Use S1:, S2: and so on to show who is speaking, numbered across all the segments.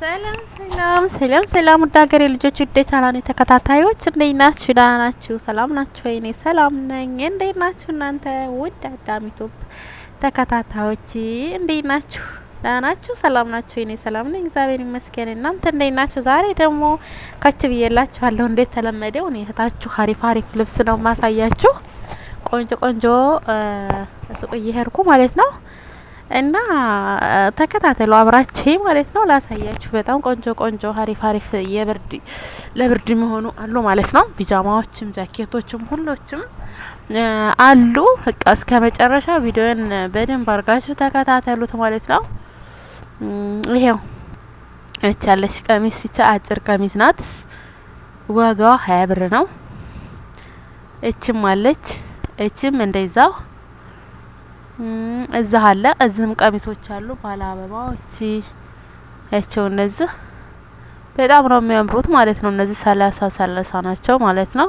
S1: ሰላም ውድ ሀገሬ ልጆች ውድ ቻናሌ ተከታታዮች እንዴት ናችሁ? ደህና ናችሁ? ሰላም ናችሁ? እኔ ሰላም ነኝ። እንዴት ናችሁ እናንተ ውድ አዳም ዩቲዩብ ተከታታዮች እንዴት ናችሁ? ደህና ናችሁ? ሰላም ናችሁ? እኔ ሰላም ነኝ፣ እግዚአብሔር ይመስገን። እናንተ እንዴት ናችሁ? ዛሬ ደግሞ ከች ብዬላችኋለሁ። እንዴት ተለመደው እኔ እህታችሁ አሪፍ ልብስ ነው ማሳያችሁ። ቆንጆ ሱቅ እየሄድኩ ማለት ነው እና ተከታተሉ አብራችሁ ማለት ነው። ላሳያችሁ በጣም ቆንጆ አሪፍ የብርድ ለብርድ የሚሆኑ አሉ ማለት ነው። ቢጃማዎችም ጃኬቶችም ሁሎችም አሉ። በቃ እስከ መጨረሻ ቪዲዮን በደንብ አርጋችሁ ተከታተሉት ማለት ነው። ይሄው እቺ ያለች ቀሚስ ብቻ አጭር ቀሚስ ናት። ዋጋዋ 20 ብር ነው። እቺም አለች። እቺም እንደዛው እዛ አለ። እዚህም ቀሚሶች አሉ ባለ አበባዎች ያቸው እነዚህ በጣም ነው የሚያምሩት ማለት ነው። እነዚህ 30 ናቸው ማለት ነው።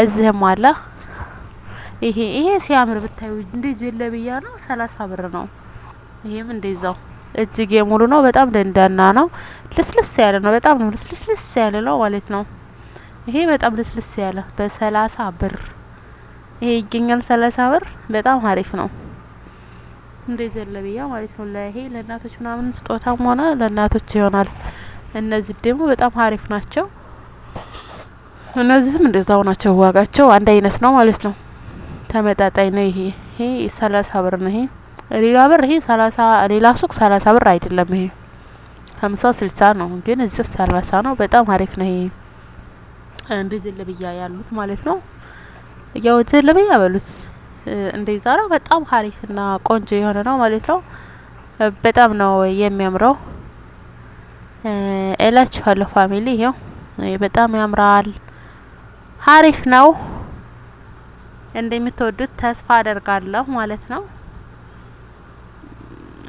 S1: እዚህም አለ። ይሄ ሲያምር ብታዩ እንደ ጀለብያ ነው። 30 ብር ነው። ይሄም እንደዛው እጅጌ ሙሉ ነው። በጣም ደንዳና ነው። ልስልስ ያለ ነው። በጣም ነው ልስልስ ያለ ነው ማለት ነው። ይሄ በጣም ልስልስ ያለ በ30 ብር ይሄ ይገኛል። 30 ብር በጣም አሪፍ ነው። እንደ ጀለብያ ማለት ነው። ለይሄ ለእናቶች ምናምን ስጦታም ሆነ ለእናቶች ይሆናል። እነዚህ ደግሞ በጣም አሪፍ ናቸው። እነዚህም እንደዛው ናቸው። ዋጋቸው አንድ አይነት ነው ማለት ነው። ተመጣጣኝ ነው። ይሄ 30 ብር ነው። ይሄ ይሄ 30 ሌላ ሱቅ 30 ብር አይደለም። ይሄ 50 60 ነው፣ ግን እዚህ 30 ነው። በጣም አሪፍ ነው። ይሄ እንደ ጀለብያ ያሉት ማለት ነው። ያው ጀለብያ በሉት እንደዛ ነው። በጣም አሪፍና ቆንጆ የሆነ ነው ማለት ነው። በጣም ነው የሚያምረው እላችኋለሁ ፋሚሊ። ይሄው በጣም ያምራል። አሪፍ ነው። እንደምትወዱት ተስፋ አደርጋለሁ ማለት ነው።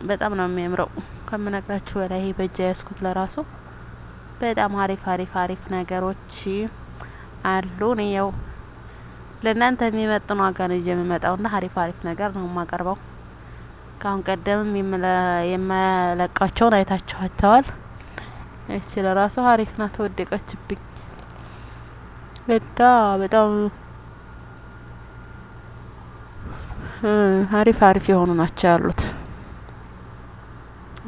S1: በጣም ነው የሚያምረው ከምነግራችሁ በላይ። ይሄ በእጅ ያስኩት ለራሱ በጣም አሪፍ ነገሮች አሉ። ነው ለእናንተ የሚመጥኑ ዋጋ ነው የሚመጣውና አሪፍ ነገር ነው የማቀርበው። ካሁን ቀደምም የማለቃቸውን አይታችኋቸዋል። እቺ ለራሱ አሪፍ ናት። ተወደቀችብኝ ለዳ በጣም አሪፍ የሆኑ ናቸው ያሉት።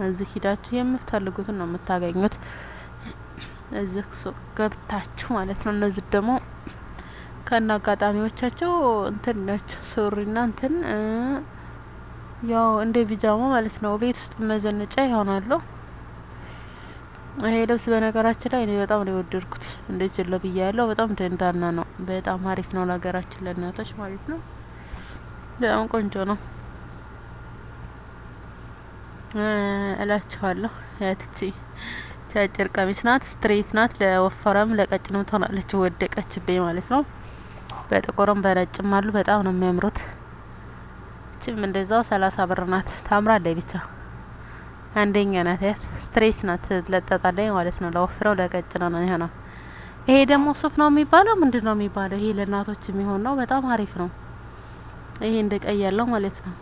S1: እዚህ ሂዳችሁ የምትፈልጉትን ነው የምታገኙት። እዚህ ሱቅ ገብታችሁ ማለት ነው። እነዚህ ደግሞ ከና አጋጣሚዎቻቸው እንትን ናቸው። ሱሪና እንትን ያው እንደ ቢጃማ ማለት ነው። ቤት ውስጥ መዘነጫ ይሆናሉ። ይሄ ልብስ በነገራችን ላይ እኔ በጣም ነው የወደድኩት። እንደ ጀለብያ ያለው በጣም ደንዳና ነው። በጣም አሪፍ ነው ለሀገራችን ለእናቶች ማለት ነው። በጣም ቆንጆ ነው እላችኋለሁ። ያትቺ ቻጭር ቀሚስ ናት። ስትሬት ናት። ለወፈረም ለቀጭንም ትሆናለች። ወደቀችብኝ ማለት ነው። በጥቁርም በነጭም አሉ። በጣም ነው የሚያምሩት። እቺም እንደዛው 30 ብር ናት። ታምራለች ብቻ አንደኛ ናት። ያት ስትሬት ናት። ለጠጣለች ማለት ነው። ለወፍረው ለቀጭነው ነው ይሆናል። ይሄ ደግሞ ሱፍ ነው የሚባለው። ምንድነው የሚባለው? ይሄ ለእናቶች የሚሆን ነው። በጣም አሪፍ ነው። ይሄ እንደቀይ ያለው ማለት ነው።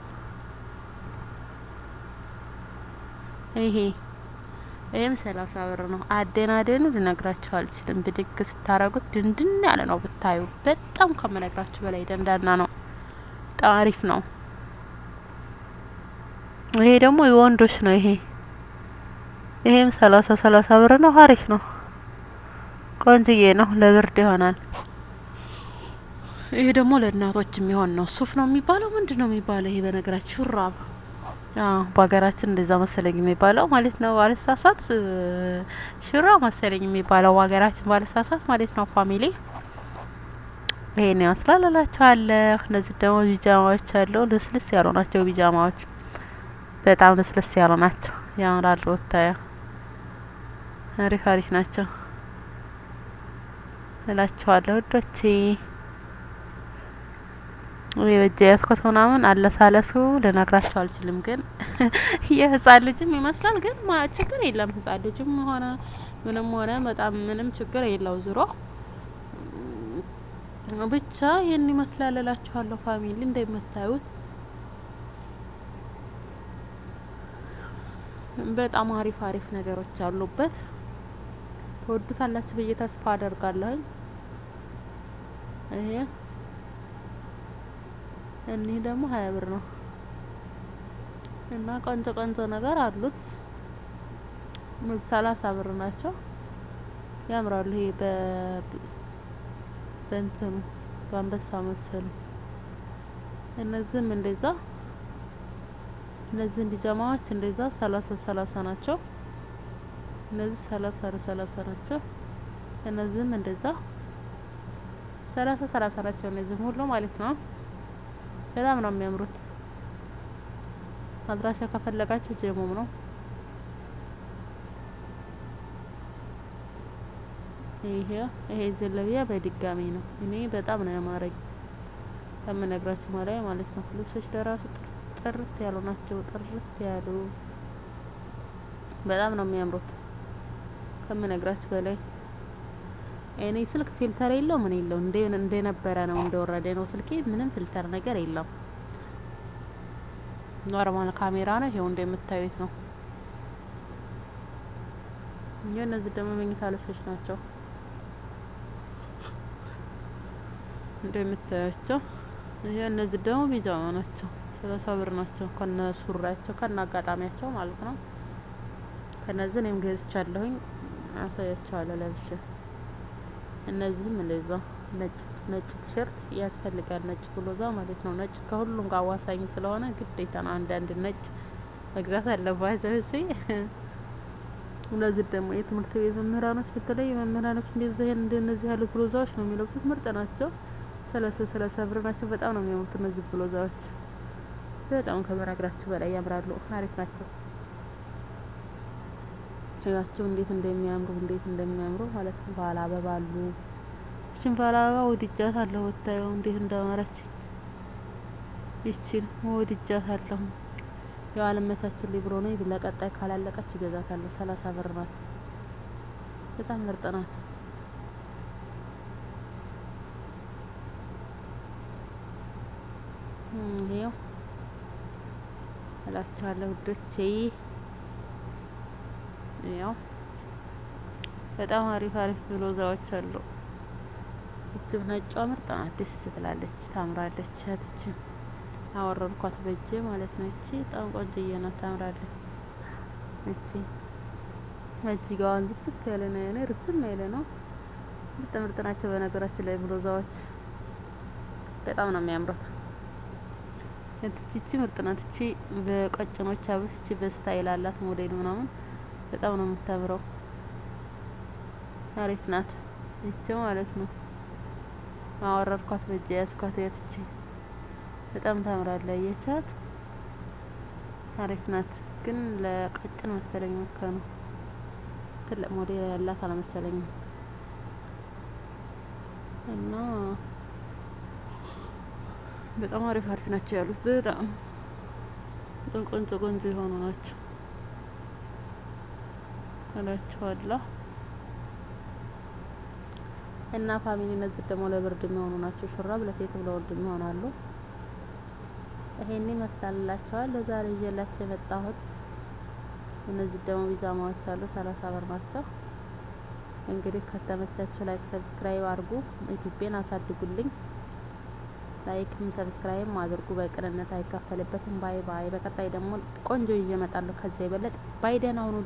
S1: ይሄም 30 ብር ነው። አደናደኑ ልነግራችሁ አልችልም። ብድግ ስታረጉት ድንድን ያለ ነው ብታዩ። በጣም ከመነግራችሁ በላይ ደንዳና ነው። በጣም አሪፍ ነው። ይሄ ደግሞ የወንዶች ነው። ይሄም 30 ብር ነው። አሪፍ ነው። ቆንጅዬ ነው። ለብርድ ይሆናል። ይሄ ደግሞ ለእናቶች የሚሆን ነው። ሱፍ ነው የሚባለው። ምንድነው የሚባለው? ይሄ በነገራችሁ ሹራብ በሀገራችን እንደዛ መሰለኝ የሚባለው ማለት ነው። ባለሳሳት ሽራ መሰለኝ የሚባለው በሀገራችን ባለሳሳት ማለት ነው። ፋሚሊ ይሄን ያስላል እላችኋለሁ። እነዚህ ደግሞ ቢጃማዎች አሉ። ልስልስ ያሉ ናቸው ቢጃማዎች። በጣም ልስልስ ያሉ ናቸው። ያምራሉ። ወጣያ አሪፍ ናቸው እላችኋለሁ ወዶቼ። የበጀ ያስኮት ምናምን አለሳለሱ ልነግራችሁ አልችልም፣ ግን የህፃን ልጅም ይመስላል። ግን ችግር የለም። ህፃን ልጅም ሆነ ምንም ሆነ በጣም ምንም ችግር የለው። ዙሮ ብቻ ይሄን ይመስላል እላችኋለሁ ፋሚሊ። እንደምታዩት በጣም አሪፍ አሪፍ ነገሮች አሉበት። ትወዱታላችሁ ብዬ ተስፋ አደርጋለሁ። ይሄ እኒህ ደግሞ 20 ብር ነው እና ቆንጆ ቆንጆ ነገር አሉት። 30 ብር ናቸው። ያምራሉ። ይሄ በእንትኑ በአንበሳ መሰሉ። እነዚህም እንደዛ እነዚህም ቢጃማዎች እንደዛ 30 ናቸው። እነዚህ 30 ናቸው። እነዚህም እንደዛ 30 ናቸው። እነዚህም ሁሉ ማለት ነው። በጣም ነው የሚያምሩት። አድራሻ ከፈለጋችሁ ጀሞም ነው። ይሄ ዘለቢያ በድጋሚ ነው። እኔ በጣም ነው ያማረኝ ከምነግራችሁ ማለት ነው። ልብሶች ለራሱ ጥርት ያሉ ናቸው። ጥርት ያሉ በጣም ነው የሚያምሩት ከምነግራችሁ በላይ። እኔ ስልክ ፊልተር የለው ምን የለው እንደነበረ ነው እንደወረደ ነው ስልኬ። ምንም ፊልተር ነገር የለም። ኖርማል ካሜራ ነው። ይሄው እንደምታዩት ነው። እነዚህ ደግሞ መኝታ ልብሶች ናቸው እንደምታያቸው። ይሄ እነዚህ ደግሞ ቢጃማ ናቸው። 30 ብር ናቸው ከነ ሱሪያቸው ከነ አጋጣሚያቸው ማለት ነው። ከነዚህ እኔም ገዝቻለሁኝ። አሳያቸዋለሁ ለብሼ። እነዚህም እንደዛ ነጭ ቲሸርት ያስፈልጋል። ነጭ ብሎዛ ማለት ነው። ነጭ ከሁሉም ጋር ዋሳኝ ስለሆነ ግዴታ ነው አንዳንድ ነጭ መግዛት አለባቸው። እሺ እነዚህ ደግሞ የትምህርት ቤት መምህራኖች በተለይ መምህራኖች እንደነዚህ ያሉት ብሎዛዎች ነው የሚለብሱት። ምርጥ ናቸው። 30 ብር ናቸው። በጣም ነው የሚያምሩት እነዚህ ብሎዛዎች። በጣም ከመናገራችሁ በላይ ያምራሉ። አሪፍ ናቸው። ያቸው እንዴት እንደሚያምሩ ማለት ነው። ባላ አበባሉ እቺን ባላ አበባ ወድጃታለሁ። ወጣየው እንዴት እንዳማረች እቺን ወድጃታለሁ። ያው አለመቻችልኝ ብሎ ነው። ለቀጣይ ካላለቀች እገዛታለሁ። 30 ብር ናት። በጣም ምርጥ ናት። ይሄው እላችኋለሁ ውዶቼ። ያው በጣም አሪፍ ብሎዛዎች አሉ። እቺ ነጯ ምርጥ ናት። ደስ ትላለች፣ ታምራለች። እቺ አወረድኳት በእጄ ማለት ነው። እቺ በጣም ቆንጆዬ ናት፣ ታምራለች። እቺ ጋዋን ዝብስብ ያለ ነው። እኔ ርስም ያለ ነው። ምርጥ ናቸው። በነገራችን ላይ ብሎዛዎች በጣም ነው የሚያምሩት። እቺ ምርጥ ናት። እቺ በቀጭኖች አብስ እቺ በስታይል አላት ሞዴል ምናምን በጣም ነው የምታምረው። አሪፍ ናት እቺ ማለት ነው። አወረድኳት በእጄ ያስኳት። እቺ በጣም ታምራለች። አያቻት? አሪፍ ናት። ግን ለቀጭን መሰለኝ የምትከኑ ትልቅ ሞዴል ያላት አልመሰለኝም። እና በጣም አሪፍ ናቸው ያሉት። በጣም ቆንጆ የሆኑ ናቸው እላችኋለሁ። እና ፋሚሊ እነዚህ ደግሞ ለብርድ የሚሆኑ ናቸው። ሹራብ ለሴትም ለወንድም ይሆናሉ። ይሄን ይመስላልላችኋል ለዛሬ ይዤላችሁ የመጣሁት። እነዚህ ደግሞ ቢጃማዎች አሉ። 30 ብር ናቸው። እንግዲህ ከተመቻችሁ ላይክ ሰብስክራይብ አድርጉ። ዩቲዩቤን አሳድጉልኝ። ላይክም ሰብስክራይብ አድርጉ። በቅንነት አይከፈልበትም። ባይ ባይ። በቀጣይ ደግሞ ቆንጆ ይዤ እመጣለሁ ከዚህ የበለጠ። ባይ ደህና ሁኑ።